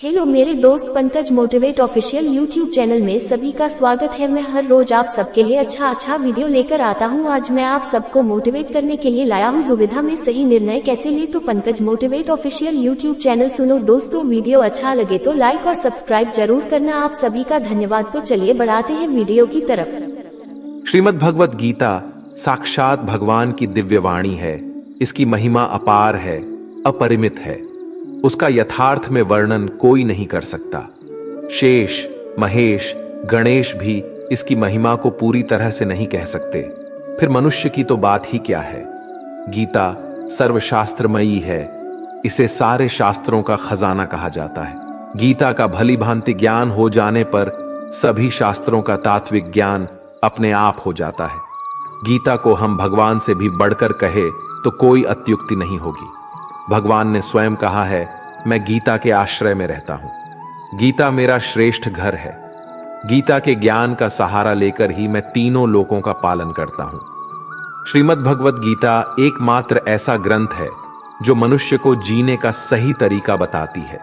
Hello मेरे दोस्त Pankaj motivate official YouTube channel में सभी का स्वागत है। मैं हर रोज आप सबके लिए अच्छा वीडियो लेकर आता हूं। आज मैं आप सबको मोटिवेट करने के लिए लाया हूं दुविधा में सही निर्णय कैसे ले। तो Pankaj motivate official YouTube channel सुनो दोस्तों, वीडियो अच्छा लगे तो लाइक और सब्सक्राइब जरूर करना। आप सभी का धन्यवाद। तो चलिए बढ़ाते हैं वीडियो की तरफ। श्रीमद् भगवत गीता साक्षात भगवान की दिव्य वाणी है। इसकी महिमा अपार है, अपरिमित है। उसका यथार्थ में वर्णन कोई नहीं कर सकता। शेष, महेश, गणेश भी इसकी महिमा को पूरी तरह से नहीं कह सकते, फिर मनुष्य की तो बात ही क्या है। गीता सर्वशास्त्रमयी है। इसे सारे शास्त्रों का खजाना कहा जाता है। गीता का भली भांति ज्ञान हो जाने पर सभी शास्त्रों का तात्विक ज्ञान अपने आप हो जाता है। गीता को हम भगवान से भी बढ़कर कहे तो कोई अत्युक्ति नहीं होगी। भगवान ने स्वयं कहा है, मैं गीता के आश्रय में रहता हूं। गीता मेरा श्रेष्ठ घर है। गीता के ज्ञान का सहारा लेकर ही मैं तीनों लोकों का पालन करता हूं। श्रीमद् भगवत गीता एकमात्र ऐसा ग्रंथ है जो मनुष्य को जीने का सही तरीका बताती है।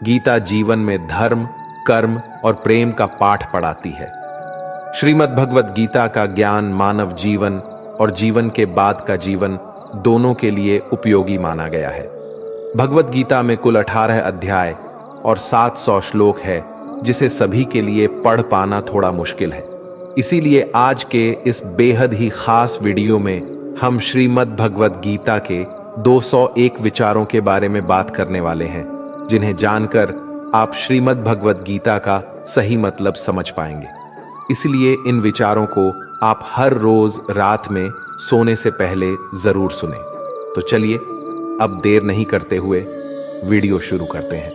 गीता जीवन में धर्म, कर्म और प्रेम का पाठ पढ़ाती है। श्रीमद् भगवत गीता का ज्ञान मानव जीवन और जीवन के बाद का जीवन दोनों के लिए उपयोगी माना गया है। भगवत गीता में कुल 18 अध्याय और 700 श्लोक है, जिसे सभी के लिए पढ़ पाना थोड़ा मुश्किल है। इसीलिए आज के इस बेहद ही खास वीडियो में हम श्रीमद् भगवत गीता के 201 विचारों के बारे में बात करने वाले हैं, जिन्हें जानकर आप श्रीमद् भगवत गीता का सही मतलब समझ पाएंगे। इसलिए इन विचारों को आप हर रोज रात में सोने से पहले जरूर सुने। तो चलिए अब देर नहीं करते हुए वीडियो शुरू करते हैं।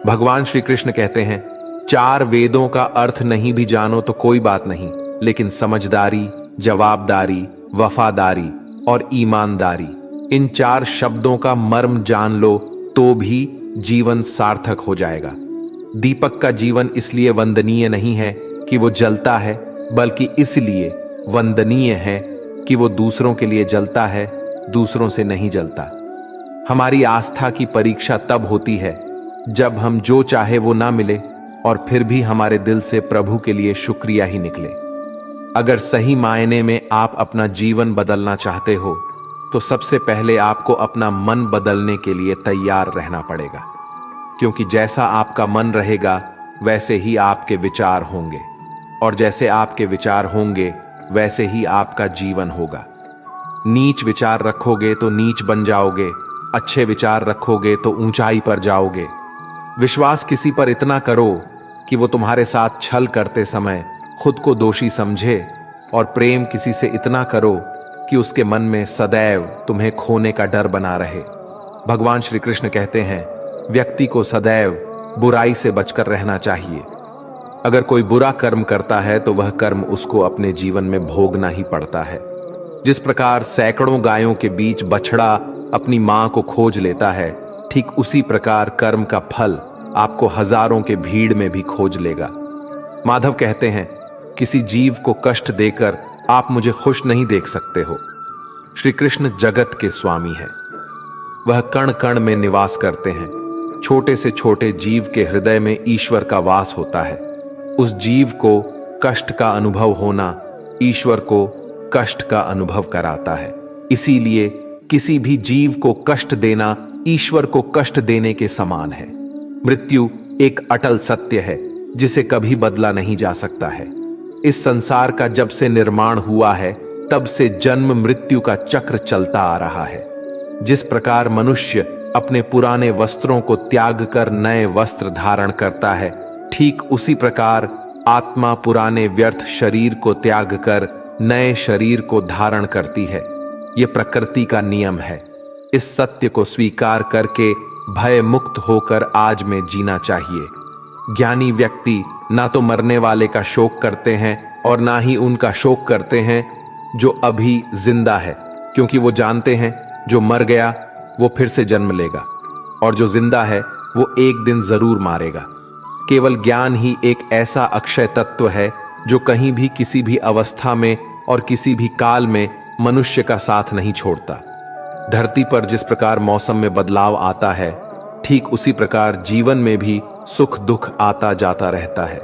भगवान श्री कृष्ण कहते हैं, 4 वेदों का अर्थ नहीं भी जानो तो कोई बात नहीं, लेकिन समझदारी, जवाबदारी, वफादारी और ईमानदारी, इन 4 शब्दों का मर्म जान लो तो भी जीवन सार्थक हो जाएगा। दीपक का जीवन इसलिए वंदनीय नहीं है कि वो जलता है, बल्कि इसलिए वंदनीय है कि वो दूसरों के लिए जलता है, दूसरों से नहीं जलता। हमारी आस्था की परीक्षा तब होती है जब हम जो चाहे वो ना मिले और फिर भी हमारे दिल से प्रभु के लिए शुक्रिया ही निकले। अगर सही मायने में आप अपना जीवन बदलना चाहते हो तो सबसे पहले आपको अपना मन बदलने के लिए तैयार रहना पड़ेगा, क्योंकि जैसा आपका मन रहेगा वैसे ही आपके विचार होंगे, और जैसे आपके विचार होंगे वैसे ही आपका जीवन होगा। नीच विचार रखोगे तो नीच बन जाओगे, अच्छे विचार रखोगे तो ऊंचाई पर जाओगे। विश्वास किसी पर इतना करो कि वो तुम्हारे साथ छल करते समय खुद को दोषी समझे, और प्रेम किसी से इतना करो कि उसके मन में सदैव तुम्हें खोने का डर बना रहे। भगवान श्री कृष्ण कहते हैं, व्यक्ति को सदैव बुराई से बचकर रहना चाहिए। अगर कोई बुरा कर्म करता है तो वह कर्म उसको अपने जीवन में भोगना ही पड़ता है। जिस प्रकार सैकड़ों गायों के बीच बछड़ा अपनी मां को खोज लेता है, ठीक उसी प्रकार कर्म का फल आपको हजारों के भीड़ में भी खोज लेगा। माधव कहते हैं, किसी जीव को कष्ट देकर आप मुझे खुश नहीं देख सकते हो। श्री कृष्ण जगत के स्वामी है। वह कण कण में निवास करते हैं। छोटे से छोटे जीव के हृदय में ईश्वर का वास होता है। उस जीव को कष्ट का अनुभव होना ईश्वर को कष्ट का अनुभव कराता है। इसीलिए किसी भी जीव को कष्ट देना ईश्वर को कष्ट देने के समान है। मृत्यु एक अटल सत्य है जिसे कभी बदला नहीं जा सकता है। इस संसार का जब से निर्माण हुआ है तब से जन्म मृत्यु का चक्र चलता आ रहा है। जिस प्रकार मनुष्य अपने पुराने वस्त्रों को त्याग कर नए वस्त्र धारण करता है, ठीक उसी प्रकार आत्मा पुराने व्यर्थ शरीर को त्याग कर नए शरीर को धारण करती है। यह प्रकृति का नियम है। इस सत्य को स्वीकार करके भय मुक्त होकर आज में जीना चाहिए। ज्ञानी व्यक्ति ना तो मरने वाले का शोक करते हैं और ना ही उनका शोक करते हैं जो अभी जिंदा है, क्योंकि वो जानते हैं जो मर गया वो फिर से जन्म लेगा, और जो जिंदा है वो एक दिन जरूर मारेगा। केवल ज्ञान ही एक ऐसा अक्षय तत्व है जो कहीं भी किसी भी अवस्था में और किसी भी काल में मनुष्य का साथ नहीं छोड़ता। धरती पर जिस प्रकार मौसम में बदलाव आता है, ठीक उसी प्रकार जीवन में भी सुख दुख आता जाता रहता है।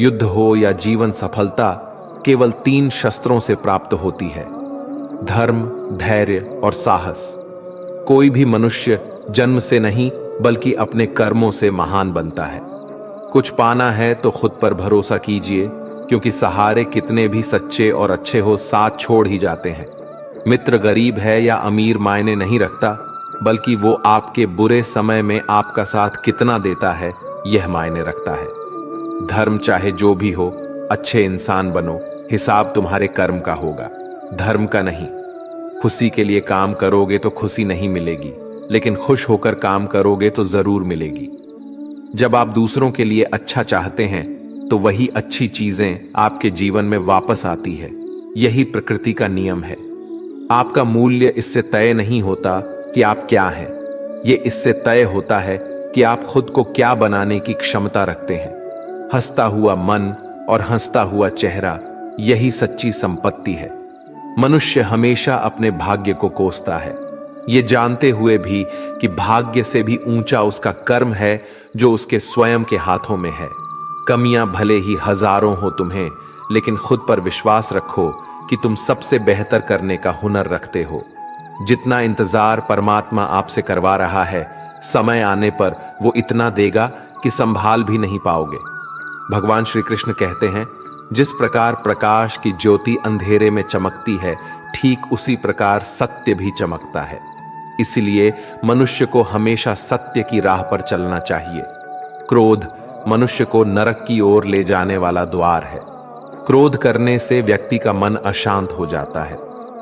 युद्ध हो या जीवन सफलता केवल 3 शस्त्रों से प्राप्त होती है: धर्म, धैर्य और साहस। कोई भी मनुष्य जन्म से नहीं बल्कि अपने कर्मों से महान बनता है। कुछ पाना है तो खुद पर भरोसा कीजिए, क्योंकि सहारे कितने भी सच्चे और अच्छे हो साथ छोड़ ही जाते हैं। मित्र गरीब है या अमीर मायने नहीं रखता, बल्कि वो आपके बुरे समय में आपका साथ कितना देता है यह मायने रखता है। धर्म चाहे जो भी हो, अच्छे इंसान बनो, हिसाब तुम्हारे कर्म का होगा, धर्म का नहीं। खुशी के लिए काम करोगे तो खुशी नहीं मिलेगी, लेकिन खुश होकर काम करोगे तो जरूर मिलेगी। जब आप दूसरों के लिए अच्छा चाहते हैं तो वही अच्छी चीजें आपके जीवन में वापस आती है। यही प्रकृति का नियम है। आपका मूल्य इससे तय नहीं होता कि आप क्या हैं, ये इससे तय होता है कि आप खुद को क्या बनाने की क्षमता रखते हैं। हंसता हुआ मन और हंसता हुआ चेहरा, यही सच्ची संपत्ति है। मनुष्य हमेशा अपने भाग्य को कोसता है, ये जानते हुए भी कि भाग्य से भी ऊंचा उसका कर्म है जो उसके स्वयं के हाथों में है। कमियां भले ही हजारों हो तुम्हें, लेकिन खुद पर विश्वास रखो कि तुम सबसे बेहतर करने का हुनर रखते हो। जितना इंतजार परमात्मा आपसे करवा रहा है, समय आने पर वो इतना देगा कि संभाल भी नहीं पाओगे। भगवान श्री कृष्ण कहते हैं, जिस प्रकार प्रकाश की ज्योति अंधेरे में चमकती है, ठीक उसी प्रकार सत्य भी चमकता है। इसलिए मनुष्य को हमेशा सत्य की राह पर चलना चाहिए। क्रोध मनुष्य को नरक की ओर ले जाने वाला द्वार है। क्रोध करने से व्यक्ति का मन अशांत हो जाता है।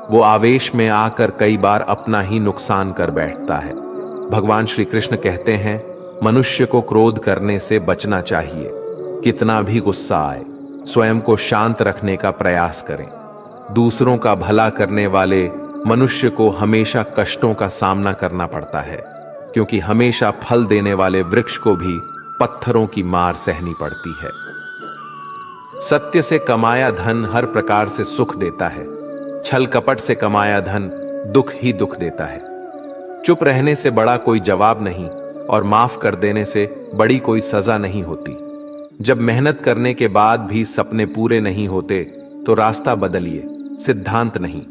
वो आवेश में आकर कई बार अपना ही नुकसान कर बैठता है। भगवान श्री कृष्ण कहते हैं, मनुष्य को क्रोध करने से बचना चाहिए। कितना भी गुस्सा आए, स्वयं को शांत रखने का प्रयास करें। दूसरों का भला करने वाले मनुष्य को हमेशा कष्टों का सामना करना पड़ता है, क्योंकि हमेशा फल देने वाले वृक्ष को भी पत्थरों की मार सहनी पड़ती है। सत्य से कमाया धन हर प्रकार से सुख देता है, छल कपट से कमाया धन दुख ही दुख देता है। चुप रहने से बड़ा कोई जवाब नहीं, और माफ कर देने से बड़ी कोई सजा नहीं होती। जब मेहनत करने के बाद भी सपने पूरे नहीं होते तो रास्ता बदलिए, सिद्धांत नहीं,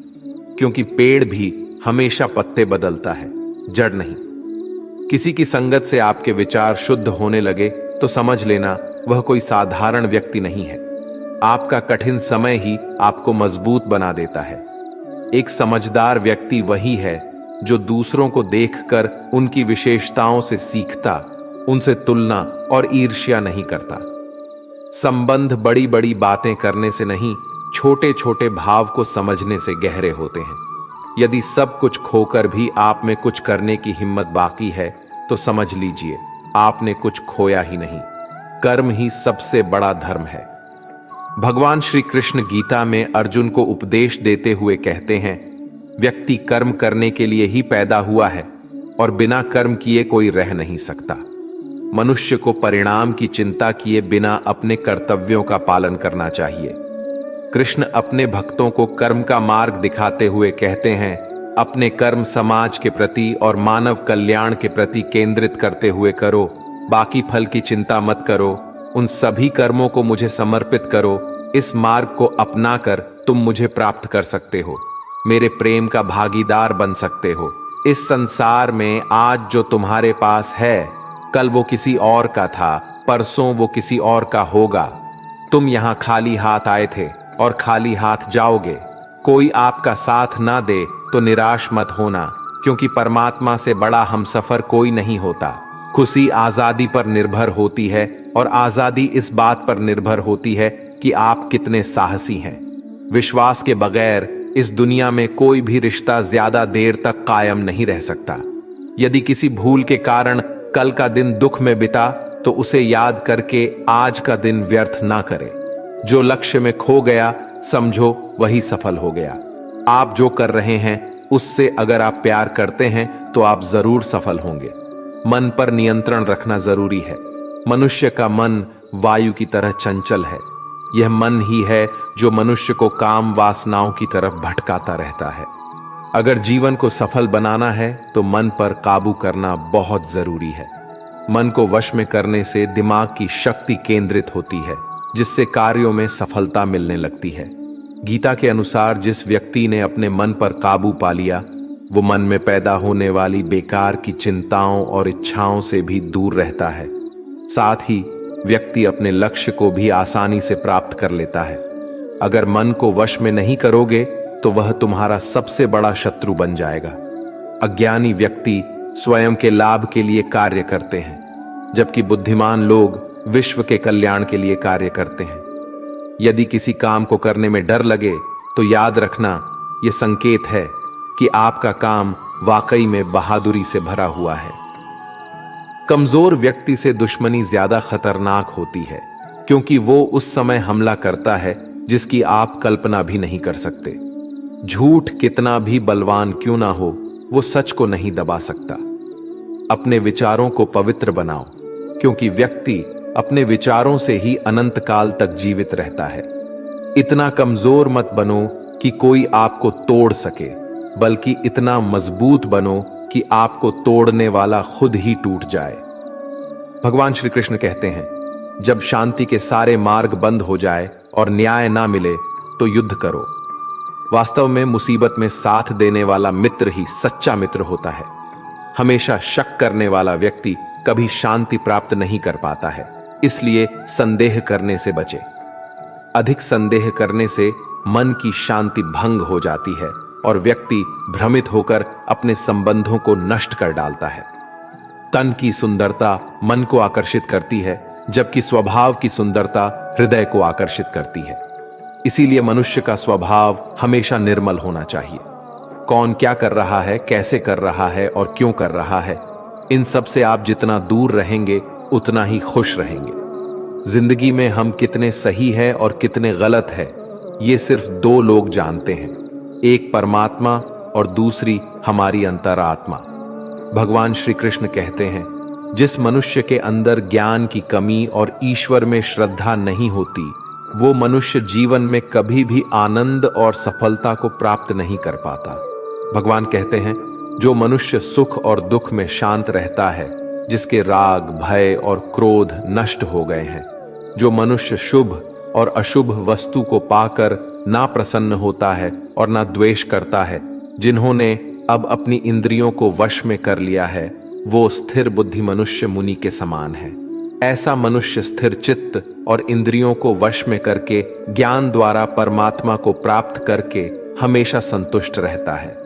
क्योंकि पेड़ भी हमेशा पत्ते बदलता है, जड़ नहीं। किसी की संगत से आपके विचार शुद्ध होने लगे तो समझ लेना वह कोई साधारण व्यक्ति नहीं है। आपका कठिन समय ही आपको मजबूत बना देता है। एक समझदार व्यक्ति वही है जो दूसरों को देखकर उनकी विशेषताओं से सीखता, उनसे तुलना और ईर्ष्या नहीं करता। संबंध बड़ी बड़ी बातें करने से नहीं, छोटे छोटे भाव को समझने से गहरे होते हैं। यदि सब कुछ खोकर भी आप में कुछ करने की हिम्मत बाकी है तो समझ लीजिए आपने कुछ खोया ही नहीं। कर्म ही सबसे बड़ा धर्म है। भगवान श्री कृष्ण गीता में अर्जुन को उपदेश देते हुए कहते हैं, व्यक्ति कर्म करने के लिए ही पैदा हुआ है और बिना कर्म किए कोई रह नहीं सकता। मनुष्य को परिणाम की चिंता किए बिना अपने कर्तव्यों का पालन करना चाहिए। कृष्ण अपने भक्तों को कर्म का मार्ग दिखाते हुए कहते हैं, अपने कर्म समाज के प्रति और मानव कल्याण के प्रति केंद्रित करते हुए करो, बाकी फल की चिंता मत करो। उन सभी कर्मों को मुझे समर्पित करो। इस मार्ग को अपनाकर तुम मुझे प्राप्त कर सकते हो, मेरे प्रेम का भागीदार बन सकते हो। इस संसार में आज जो तुम्हारे पास है, कल वो किसी और का था, परसों वो किसी और का होगा। तुम यहां खाली हाथ आए थे और खाली हाथ जाओगे। कोई आपका साथ ना दे तो निराश मत होना, क्योंकि परमात्मा से बड़ा हमसफर कोई नहीं होता। खुशी आजादी पर निर्भर होती है, और आजादी इस बात पर निर्भर होती है कि आप कितने साहसी हैं। विश्वास के बगैर इस दुनिया में कोई भी रिश्ता ज्यादा देर तक कायम नहीं रह सकता। यदि किसी भूल के कारण कल का दिन दुख में बिता तो उसे याद करके आज का दिन व्यर्थ ना करें। जो लक्ष्य में खो गया समझो वही सफल हो गया। आप जो कर रहे हैं उससे अगर आप प्यार करते हैं तो आप जरूर सफल होंगे। मन पर नियंत्रण रखना जरूरी है। मनुष्य का मन वायु की तरह चंचल है। यह मन ही है जो मनुष्य को काम वासनाओं की तरफ भटकाता रहता है। अगर जीवन को सफल बनाना है तो मन पर काबू करना बहुत जरूरी है। मन को वश में करने से दिमाग की शक्ति केंद्रित होती है, जिससे कार्यों में सफलता मिलने लगती है। गीता के अनुसार जिस व्यक्ति ने अपने मन पर काबू पा लिया, वो मन में पैदा होने वाली बेकार की चिंताओं और इच्छाओं से भी दूर रहता है। साथ ही व्यक्ति अपने लक्ष्य को भी आसानी से प्राप्त कर लेता है। अगर मन को वश में नहीं करोगे तो वह तुम्हारा सबसे बड़ा शत्रु बन जाएगा। अज्ञानी व्यक्ति स्वयं के लाभ के लिए कार्य करते हैं, जबकि बुद्धिमान लोग विश्व के कल्याण के लिए कार्य करते हैं। यदि किसी काम को करने में डर लगे तो याद रखना, यह संकेत है कि आपका काम वाकई में बहादुरी से भरा हुआ है। कमजोर व्यक्ति से दुश्मनी ज्यादा खतरनाक होती है, क्योंकि वो उस समय हमला करता है जिसकी आप कल्पना भी नहीं कर सकते। झूठ कितना भी बलवान क्यों ना हो, वो सच को नहीं दबा सकता। अपने विचारों को पवित्र बनाओ, क्योंकि व्यक्ति अपने विचारों से ही अनंत काल तक जीवित रहता है। इतना कमजोर मत बनो कि कोई आपको तोड़ सके, बल्कि इतना मजबूत बनो कि आपको तोड़ने वाला खुद ही टूट जाए। भगवान श्री कृष्ण कहते हैं, जब शांति के सारे मार्ग बंद हो जाए और न्याय ना मिले तो युद्ध करो। वास्तव में मुसीबत में साथ देने वाला मित्र ही सच्चा मित्र होता है। हमेशा शक करने वाला व्यक्ति कभी शांति प्राप्त नहीं कर पाता है, इसलिए संदेह करने से बचे। अधिक संदेह करने से मन की शांति भंग हो जाती है और व्यक्ति भ्रमित होकर अपने संबंधों को नष्ट कर डालता है। तन की सुंदरता मन को आकर्षित करती है, जबकि स्वभाव की सुंदरता हृदय को आकर्षित करती है। इसीलिए मनुष्य का स्वभाव हमेशा निर्मल होना चाहिए। कौन क्या कर रहा है, कैसे कर रहा है और क्यों कर रहा है, इन सब से आप जितना दूर रहेंगे उतना ही खुश रहेंगे। जिंदगी में हम कितने सही हैं और कितने गलत हैं, ये सिर्फ दो लोग जानते हैं, एक परमात्मा और दूसरी हमारी अंतरात्मा। भगवान श्री कृष्ण कहते हैं, जिस मनुष्य के अंदर ज्ञान की कमी और ईश्वर में श्रद्धा नहीं होती, वो मनुष्य जीवन में कभी भी आनंद और सफलता को प्राप्त नहीं कर पाता। भगवान कहते हैं, जो मनुष्य सुख और दुख में शांत रहता है, जिसके राग, भय और क्रोध नष्ट हो गए हैं, जो मनुष्य शुभ और अशुभ वस्तु को पाकर ना प्रसन्न होता है और ना द्वेष करता है, जिन्होंने अब अपनी इंद्रियों को वश में कर लिया है, वो स्थिर बुद्धि मनुष्य मुनि के समान है। ऐसा मनुष्य स्थिर चित्त और इंद्रियों को वश में करके ज्ञान द्वारा परमात्मा को प्राप्त करके हमेशा संतुष्ट रहता है।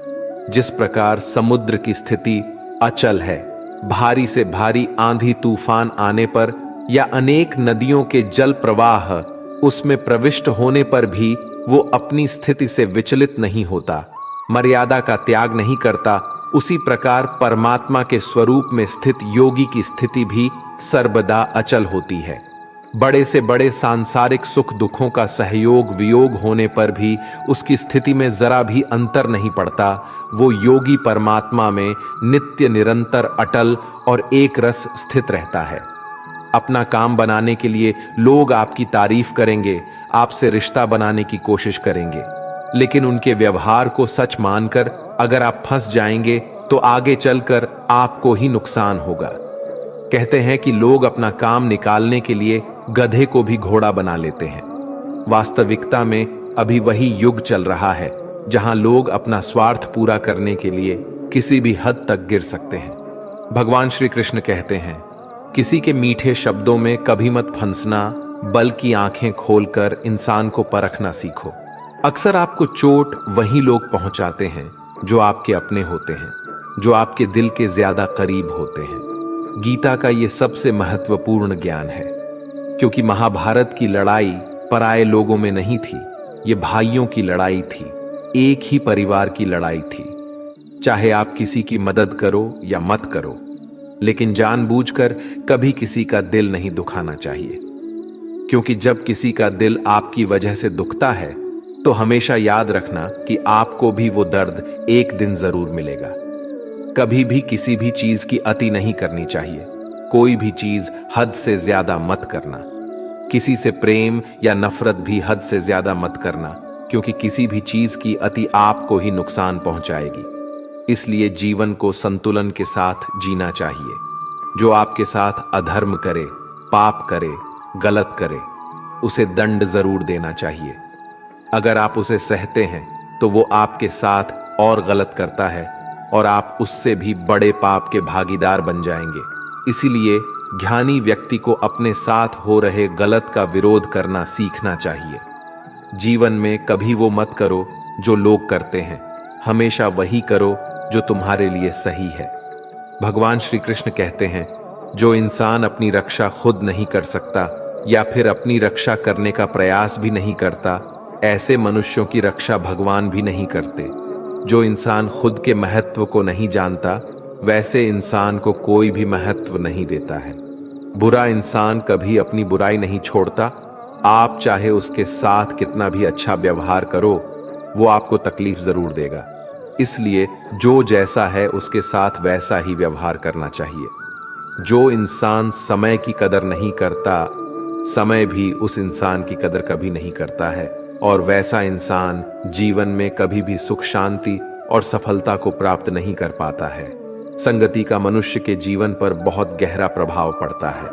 जिस प्रकार समुद्र की स्थिति अचल है, भारी से भारी आंधी तूफान आने पर या अनेक नदियों के जल प्रवाह उसमें प्रविष्ट होने पर भी वो अपनी स्थिति से विचलित नहीं होता, मर्यादा का त्याग नहीं करता, उसी प्रकार परमात्मा के स्वरूप में स्थित योगी की स्थिति भी सर्वदा अचल होती है। बड़े से बड़े सांसारिक सुख दुखों का सहयोग वियोग होने पर भी उसकी स्थिति में जरा भी अंतर नहीं पड़ता। वो योगी परमात्मा में नित्य निरंतर अटल और एक रस स्थित रहता है। अपना काम बनाने के लिए लोग आपकी तारीफ करेंगे, आपसे रिश्ता बनाने की कोशिश करेंगे, लेकिन उनके व्यवहार को सच मानकर अगर आप फंस जाएंगे तो आगे चलकर आपको ही नुकसान होगा। कहते हैं कि लोग अपना काम निकालने के लिए गधे को भी घोड़ा बना लेते हैं। वास्तविकता में अभी वही युग चल रहा है जहां लोग अपना स्वार्थ पूरा करने के लिए किसी भी हद तक गिर सकते हैं। भगवान श्री कृष्ण कहते हैं, किसी के मीठे शब्दों में कभी मत फंसना, बल्कि आंखें खोलकर इंसान को परखना सीखो। अक्सर आपको चोट वही लोग पहुंचाते हैं जो आपके अपने होते हैं, जो आपके दिल के ज्यादा करीब होते हैं। गीता का ये सबसे महत्वपूर्ण ज्ञान है, क्योंकि महाभारत की लड़ाई पराये लोगों में नहीं थी, ये भाइयों की लड़ाई थी, एक ही परिवार की लड़ाई थी। चाहे आप किसी की मदद करो या मत करो, लेकिन जानबूझकर कभी किसी का दिल नहीं दुखाना चाहिए, क्योंकि जब किसी का दिल आपकी वजह से दुखता है तो हमेशा याद रखना कि आपको भी वो दर्द एक दिन जरूर मिलेगा। कभी भी किसी भी चीज की अति नहीं करनी चाहिए, कोई भी चीज हद से ज्यादा मत करना। किसी से प्रेम या नफरत भी हद से ज्यादा मत करना, क्योंकि किसी भी चीज की अति आपको ही नुकसान पहुंचाएगी। इसलिए जीवन को संतुलन के साथ जीना चाहिए। जो आपके साथ अधर्म करे, पाप करे, गलत करे, उसे दंड जरूर देना चाहिए। अगर आप उसे सहते हैं तो वो आपके साथ और गलत करता है और आप उससे भी बड़े पाप के भागीदार बन जाएंगे। इसीलिए ज्ञानी व्यक्ति को अपने साथ हो रहे गलत का विरोध करना सीखना चाहिए। जीवन में कभी वो मत करो जो लोग करते हैं, हमेशा वही करो जो तुम्हारे लिए सही है। भगवान श्री कृष्ण कहते हैं, जो इंसान अपनी रक्षा खुद नहीं कर सकता या फिर अपनी रक्षा करने का प्रयास भी नहीं करता, ऐसे मनुष्यों की रक्षा भगवान भी नहीं करते। जो इंसान खुद के महत्व को नहीं जानता, वैसे इंसान को कोई भी महत्व नहीं देता है। बुरा इंसान कभी अपनी बुराई नहीं छोड़ता। आप चाहे उसके साथ कितना भी अच्छा व्यवहार करो, वो आपको तकलीफ जरूर देगा। इसलिए जो जैसा है उसके साथ वैसा ही व्यवहार करना चाहिए। जो इंसान समय की कदर नहीं करता, समय भी उस इंसान की कदर कभी नहीं करता है, और वैसा इंसान जीवन में कभी भी सुख, शांति और सफलता को प्राप्त नहीं कर पाता है। संगति का मनुष्य के जीवन पर बहुत गहरा प्रभाव पड़ता है।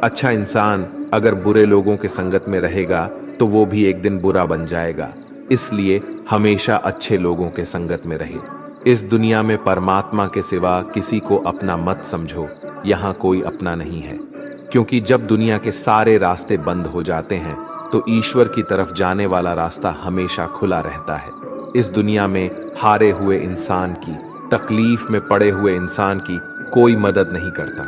अच्छा इंसान अगर बुरे लोगों के संगत में रहेगा तो वो भी एक दिन बुरा बन जाएगा। इसलिए हमेशा अच्छे लोगों के संगत में रहे। इस दुनिया में परमात्मा के सिवा किसी को अपना मत समझो, यहाँ कोई अपना नहीं है। क्योंकि जब दुनिया के सारे रास्ते बंद हो जाते हैं तो ईश्वर की तरफ जाने वाला रास्ता हमेशा खुला रहता है। इस दुनिया में हारे हुए इंसान की, तकलीफ में पड़े हुए इंसान की कोई मदद नहीं करता,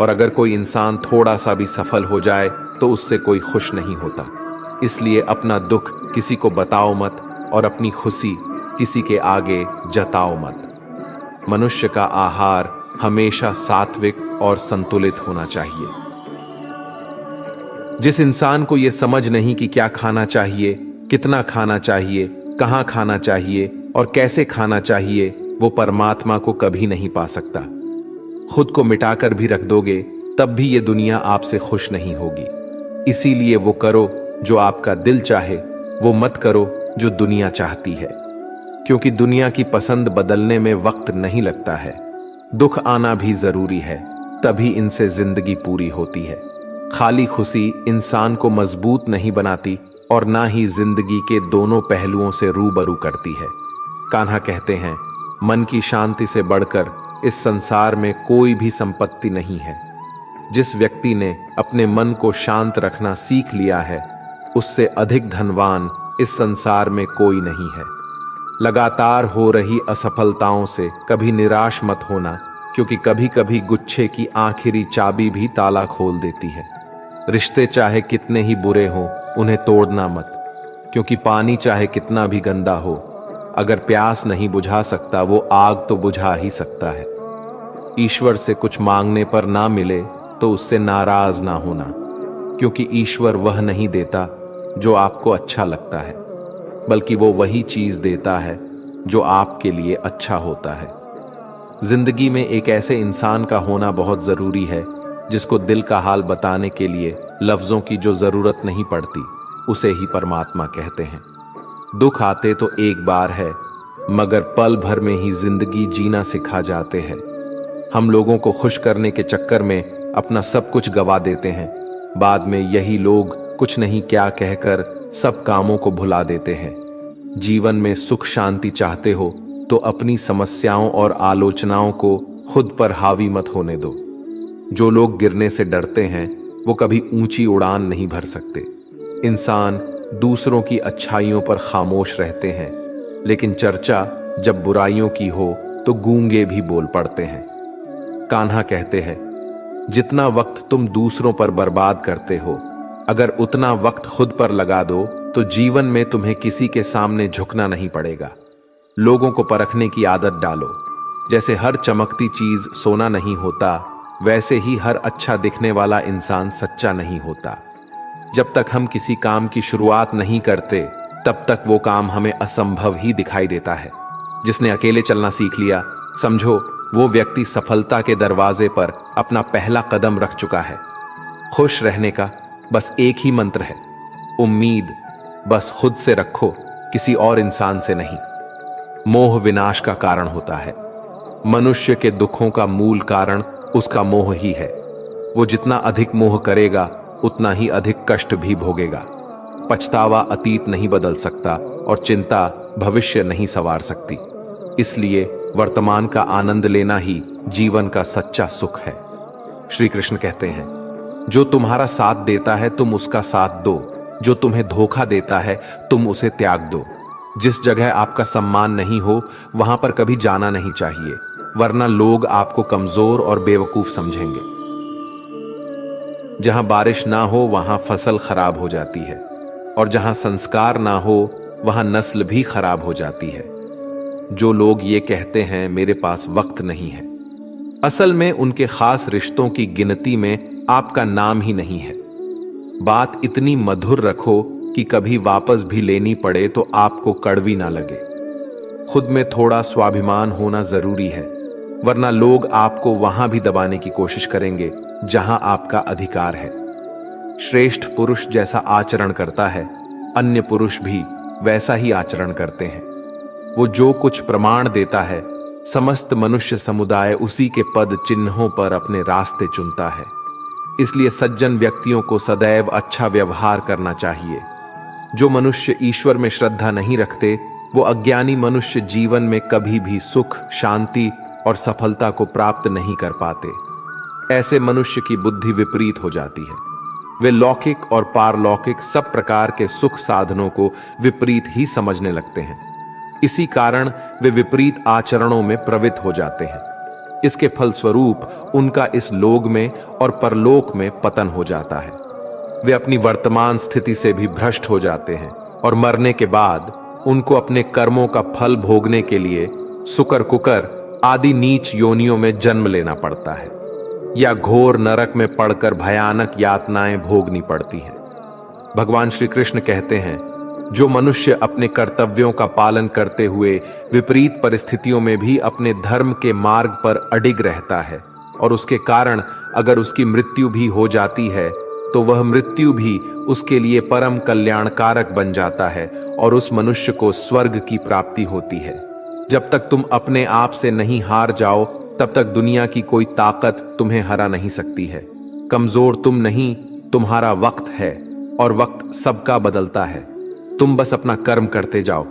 और अगर कोई इंसान थोड़ा सा भी सफल हो जाए तो उससे कोई खुश नहीं होता। इसलिए अपना दुख किसी को बताओ मत और अपनी खुशी किसी के आगे जताओ मत। मनुष्य का आहार हमेशा सात्विक और संतुलित होना चाहिए। जिस इंसान को यह समझ नहीं कि क्या खाना चाहिए, कितना खाना चाहिए, कहां खाना चाहिए और कैसे खाना चाहिए, वो परमात्मा को कभी नहीं पा सकता। खुद को मिटाकर भी रख दोगे तब भी ये दुनिया आपसे खुश नहीं होगी। इसीलिए वो करो जो आपका दिल चाहे, वो मत करो जो दुनिया चाहती है। क्योंकि दुनिया की पसंद बदलने में वक्त नहीं लगता है। दुख आना भी जरूरी है, तभी इनसे जिंदगी पूरी होती है। खाली खुशी इंसान को मजबूत नहीं बनाती और ना ही जिंदगी के दोनों पहलुओं से रूबरू करती है। कान्हा कहते हैं, मन की शांति से बढ़कर इस संसार में कोई भी संपत्ति नहीं है। जिस व्यक्ति ने अपने मन को शांत रखना सीख लिया है, उससे अधिक धनवान इस संसार में कोई नहीं है। लगातार हो रही असफलताओं से कभी निराश मत होना, क्योंकि कभी कभी गुच्छे की आखिरी चाबी भी ताला खोल देती है। रिश्ते चाहे कितने ही बुरे हों, उन्हें तोड़ना मत, क्योंकि पानी चाहे कितना भी गंदा हो, अगर प्यास नहीं बुझा सकता वो आग तो बुझा ही सकता है। ईश्वर से कुछ मांगने पर ना मिले तो उससे नाराज ना होना, क्योंकि ईश्वर वह नहीं देता जो आपको अच्छा लगता है, बल्कि वो वही चीज देता है जो आपके लिए अच्छा होता है। जिंदगी में एक ऐसे इंसान का होना बहुत जरूरी है जिसको दिल का हाल बताने के लिए लफ्जों की जो जरूरत नहीं पड़ती, उसे ही परमात्मा कहते हैं। दुख आते तो एक बार है, मगर पल भर में ही जिंदगी जीना सिखा जाते हैं। हम लोगों को खुश करने के चक्कर में अपना सब कुछ गवा देते हैं। बाद में यही लोग कुछ नहीं क्या कहकर सब कामों को भुला देते हैं। जीवन में सुख शांति चाहते हो तो अपनी समस्याओं और आलोचनाओं को खुद पर हावी मत होने दो। जो लोग गिरने से डरते हैं वो कभी ऊंची उड़ान नहीं भर सकते। इंसान दूसरों की अच्छाइयों पर खामोश रहते हैं, लेकिन चर्चा जब बुराइयों की हो तो गूंगे भी बोल पड़ते हैं। कान्हा कहते हैं, जितना वक्त तुम दूसरों पर बर्बाद करते हो, अगर उतना वक्त खुद पर लगा दो तो जीवन में तुम्हें किसी के सामने झुकना नहीं पड़ेगा। लोगों को परखने की आदत डालो। जैसे हर चमकती चीज सोना नहीं होता, वैसे ही हर अच्छा दिखने वाला इंसान सच्चा नहीं होता। जब तक हम किसी काम की शुरुआत नहीं करते, तब तक वो काम हमें असंभव ही दिखाई देता है। जिसने अकेले चलना सीख लिया, समझो वो व्यक्ति सफलता के दरवाजे पर अपना पहला कदम रख चुका है। खुश रहने का बस एक ही मंत्र है, उम्मीद बस खुद से रखो। किसी और इंसान से नहीं। मोह विनाश का कारण होता है। मनुष्य के दुखों का मूल कारण उसका मोह ही है। वो जितना अधिक मोह करेगा उतना ही अधिक कष्ट भी भोगेगा। पछतावा अतीत नहीं बदल सकता और चिंता भविष्य नहीं संवार सकती। इसलिए वर्तमान का आनंद लेना ही जीवन का सच्चा सुख है। श्री कृष्ण कहते हैं, जो तुम्हारा साथ देता है तुम उसका साथ दो, जो तुम्हें धोखा देता है तुम उसे त्याग दो। जिस जगह आपका सम्मान नहीं हो वहां पर कभी जाना नहीं चाहिए, वरना लोग आपको कमजोर और बेवकूफ समझेंगे। जहां बारिश ना हो वहां फसल खराब हो जाती है, और जहां संस्कार ना हो वहां नस्ल भी खराब हो जाती है। जो लोग ये कहते हैं मेरे पास वक्त नहीं है, असल में उनके खास रिश्तों की गिनती में आपका नाम ही नहीं है। बात इतनी मधुर रखो कि कभी वापस भी लेनी पड़े तो आपको कड़वी ना लगे। खुद में थोड़ा स्वाभिमान होना जरूरी है, वरना लोग आपको वहां भी दबाने की कोशिश करेंगे जहां आपका अधिकार है। श्रेष्ठ पुरुष जैसा आचरण करता है, अन्य पुरुष भी वैसा ही आचरण करते हैं। वो जो कुछ प्रमाण देता है, समस्त मनुष्य समुदाय उसी के पद चिन्हों पर अपने रास्ते चुनता है। इसलिए सज्जन व्यक्तियों को सदैव अच्छा व्यवहार करना चाहिए। जो मनुष्य ईश्वर में श्रद्धा नहीं रखते, वो अज्ञानी मनुष्य जीवन में कभी भी सुख, शांति और सफलता को प्राप्त नहीं कर पाते। ऐसे मनुष्य की बुद्धि विपरीत हो जाती है। वे लौकिक और पारलौकिक सब प्रकार के सुख साधनों को विपरीत ही समझने लगते हैं। इसी कारण वे विपरीत आचरणों में प्रवृत्त हो जाते हैं। इसके फलस्वरूप उनका इस लोक में और परलोक में पतन हो जाता है। वे अपनी वर्तमान स्थिति से भी भ्रष्ट हो जाते हैं और मरने के बाद उनको अपने कर्मों का फल भोगने के लिए सुकर कुकर आदि नीच योनियों में जन्म लेना पड़ता है, या घोर नरक में पड़कर भयानक यातनाएं भोगनी पड़ती हैं। भगवान श्री कृष्ण कहते हैं, जो मनुष्य अपने कर्तव्यों का पालन करते हुए विपरीत परिस्थितियों में भी अपने धर्म के मार्ग पर अडिग रहता है और उसके कारण अगर उसकी मृत्यु भी हो जाती है तो वह मृत्यु भी उसके लिए परम कल्याणकारक बन जाता है और उस मनुष्य को स्वर्ग की प्राप्ति होती है। जब तक तुम अपने आप से नहीं हार जाओ तब तक दुनिया की कोई ताकत तुम्हें हरा नहीं सकती है। कमजोर तुम नहीं, तुम्हारा वक्त है और वक्त सबका बदलता है। तुम बस अपना कर्म करते जाओ।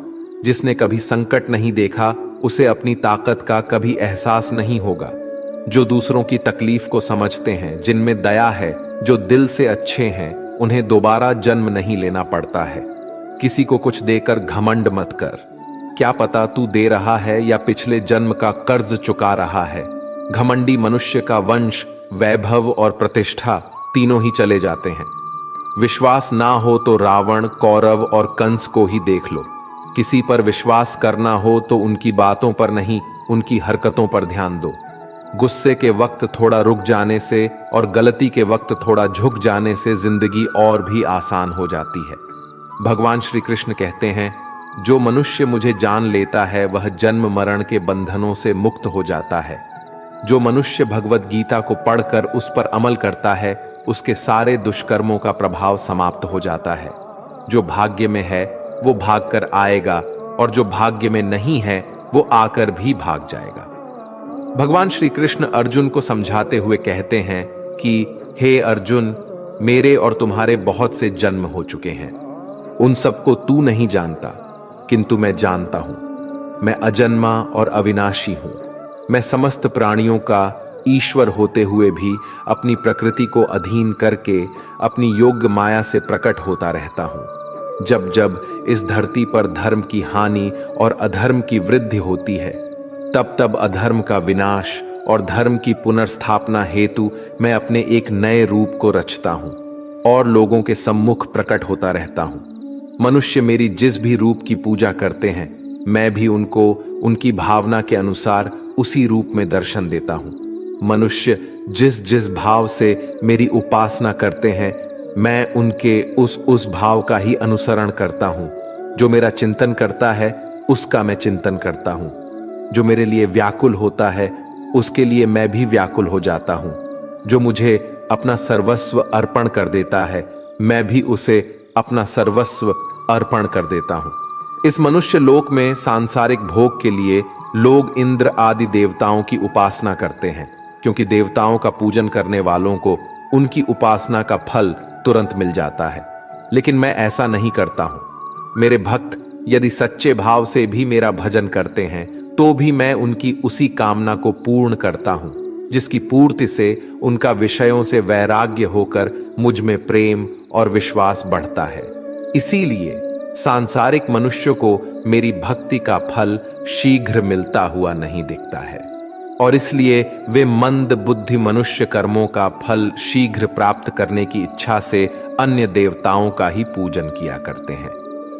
जिसने कभी संकट नहीं देखा उसे अपनी ताकत का कभी एहसास नहीं होगा। जो दूसरों की तकलीफ को समझते हैं, जिनमें दया है, जो दिल से अच्छे हैं, उन्हें दोबारा जन्म नहीं लेना पड़ता है। किसी को कुछ देकर घमंड मत कर। क्या पता तू दे रहा है या पिछले जन्म का कर्ज चुका रहा है। घमंडी मनुष्य का वंश, वैभव और प्रतिष्ठा तीनों ही चले जाते हैं। विश्वास ना हो तो रावण, कौरव और कंस को ही देख लो। किसी पर विश्वास करना हो तो उनकी बातों पर नहीं, उनकी हरकतों पर ध्यान दो। गुस्से के वक्त थोड़ा रुक जाने से और गलती के वक्त थोड़ा झुक जाने से जिंदगी और भी आसान हो जाती है। भगवान श्री कृष्ण कहते हैं, जो मनुष्य मुझे जान लेता है वह जन्म मरण के बंधनों से मुक्त हो जाता है। जो मनुष्य भगवत गीता को पढ़कर उस पर अमल करता है, उसके सारे दुष्कर्मों का प्रभाव समाप्त हो जाता है। जो भाग्य में है वो भाग कर आएगा और जो भाग्य में नहीं है वो आकर भी भाग जाएगा। भगवान श्री कृष्ण अर्जुन को समझाते हुए कहते हैं कि हे अर्जुन, मेरे और तुम्हारे बहुत से जन्म हो चुके हैं। उन सबको तू नहीं जानता, किंतु मैं जानता हूं। मैं अजन्मा और अविनाशी हूं। मैं समस्त प्राणियों का ईश्वर होते हुए भी अपनी प्रकृति को अधीन करके अपनी योग्य माया से प्रकट होता रहता हूं। जब जब इस धरती पर धर्म की हानि और अधर्म की वृद्धि होती है, तब तब अधर्म का विनाश और धर्म की पुनर्स्थापना हेतु मैं अपने एक नए रूप को रचता हूं और लोगों के सम्मुख प्रकट होता रहता हूं। मनुष्य मेरी जिस भी रूप की पूजा करते हैं, मैं भी उनको उनकी भावना के अनुसार उसी रूप में दर्शन देता हूं। मनुष्य जिस जिस भाव से मेरी उपासना करते हैं, मैं उनके उस भाव का ही अनुसरण करता हूं। जो मेरा चिंतन करता है उसका मैं चिंतन करता हूं। जो मेरे लिए व्याकुल होता है उसके लिए मैं भी व्याकुल हो जाता हूं। जो मुझे अपना सर्वस्व अर्पण कर देता है, मैं भी उसे अपना सर्वस्व अर्पण कर देता हूं। इस मनुष्य लोक में सांसारिक भोग के लिए लोग इंद्र आदि देवताओं की उपासना करते हैं, क्योंकि देवताओं का पूजन करने वालों को उनकी उपासना का फल तुरंत मिल जाता है। लेकिन मैं ऐसा नहीं करता हूं। मेरे भक्त यदि सच्चे भाव से भी मेरा भजन करते हैं तो भी मैं उनकी उसी कामना को पूर्ण करता हूं, जिसकी पूर्ति से उनका विषयों से वैराग्य होकर मुझ में प्रेम और विश्वास बढ़ता है। इसीलिए सांसारिक मनुष्य को मेरी भक्ति का फल शीघ्र मिलता हुआ नहीं दिखता है, और इसलिए वे मंद बुद्धि मनुष्य कर्मों का फल शीघ्र प्राप्त करने की इच्छा से अन्य देवताओं का ही पूजन किया करते हैं।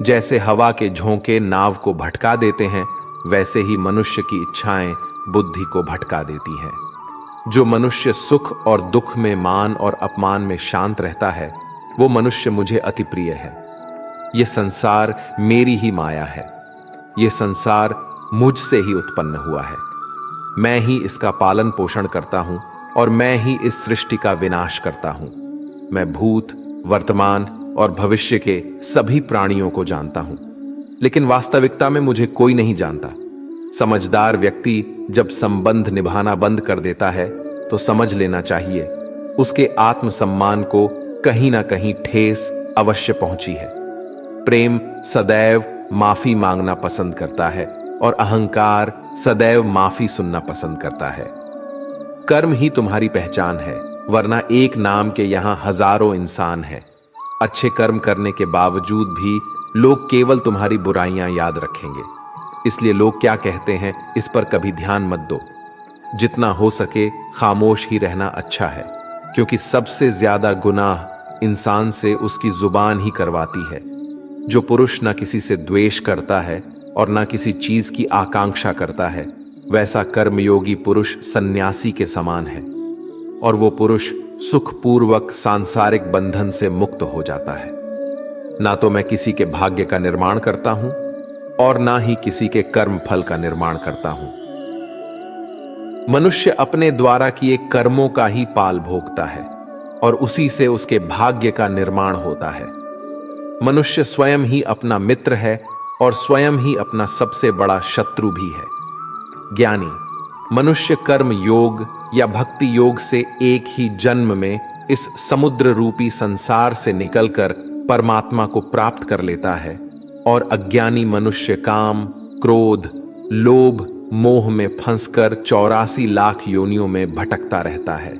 जैसे हवा के झोंके नाव को भटका देते हैं, वैसे ही मनुष्य की इच्छाएं बुद्धि को भटका देती हैं। जो मनुष्य सुख और दुख में, मान और अपमान में शांत रहता है, वो मनुष्य मुझे अति प्रिय है। यह संसार मेरी ही माया है। यह संसार मुझसे ही उत्पन्न हुआ है। मैं ही इसका पालन पोषण करता हूं और मैं ही इस सृष्टि का विनाश करता हूं। मैं भूत, वर्तमान और भविष्य के सभी प्राणियों को जानता हूं, लेकिन वास्तविकता में मुझे कोई नहीं जानता। समझदार व्यक्ति जब संबंध निभाना बंद कर देता है तो समझ लेना चाहिए उसके आत्मसम्मान को कहीं ना कहीं ठेस अवश्य पहुंची है। प्रेम सदैव माफी मांगना पसंद करता है और अहंकार सदैव माफी सुनना पसंद करता है। कर्म ही तुम्हारी पहचान है, वरना एक नाम के यहां हजारों इंसान हैं। अच्छे कर्म करने के बावजूद भी लोग केवल तुम्हारी बुराइयां याद रखेंगे। इसलिए लोग क्या कहते हैं इस पर कभी ध्यान मत दो। जितना हो सके खामोश ही रहना अच्छा है, क्योंकि सबसे ज्यादा गुनाह इंसान से उसकी जुबान ही करवाती है। जो पुरुष ना किसी से द्वेष करता है और ना किसी चीज की आकांक्षा करता है, वैसा कर्मयोगी पुरुष सन्यासी के समान है, और वो पुरुष सुखपूर्वक सांसारिक बंधन से मुक्त हो जाता है। ना तो मैं किसी के भाग्य का निर्माण करता हूं और ना ही किसी के कर्म फल का निर्माण करता हूं। मनुष्य अपने द्वारा किए कर्मों का ही पाल भोगता है और उसी से उसके भाग्य का निर्माण होता है। मनुष्य स्वयं ही अपना मित्र है और स्वयं ही अपना सबसे बड़ा शत्रु भी है। ज्ञानी मनुष्य कर्म योग या भक्ति योग से एक ही जन्म में इस समुद्र रूपी संसार से निकलकर परमात्मा को प्राप्त कर लेता है, और अज्ञानी मनुष्य काम, क्रोध, लोभ, मोह में फंसकर 84 लाख योनियों में भटकता रहता है।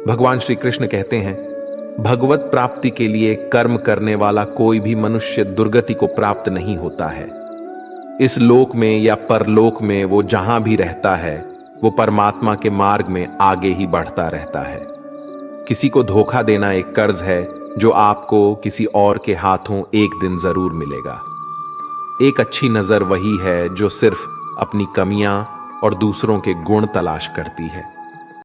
भगवान श्री कृष्ण कहते हैं, भगवत प्राप्ति के लिए कर्म करने वाला कोई भी मनुष्य दुर्गति को प्राप्त नहीं होता है। इस लोक में या परलोक में वो जहां भी रहता है, वो परमात्मा के मार्ग में आगे ही बढ़ता रहता है। किसी को धोखा देना एक कर्ज है जो आपको किसी और के हाथों एक दिन जरूर मिलेगा। एक अच्छी नजर वही है जो सिर्फ अपनी कमियां और दूसरों के गुण तलाश करती है।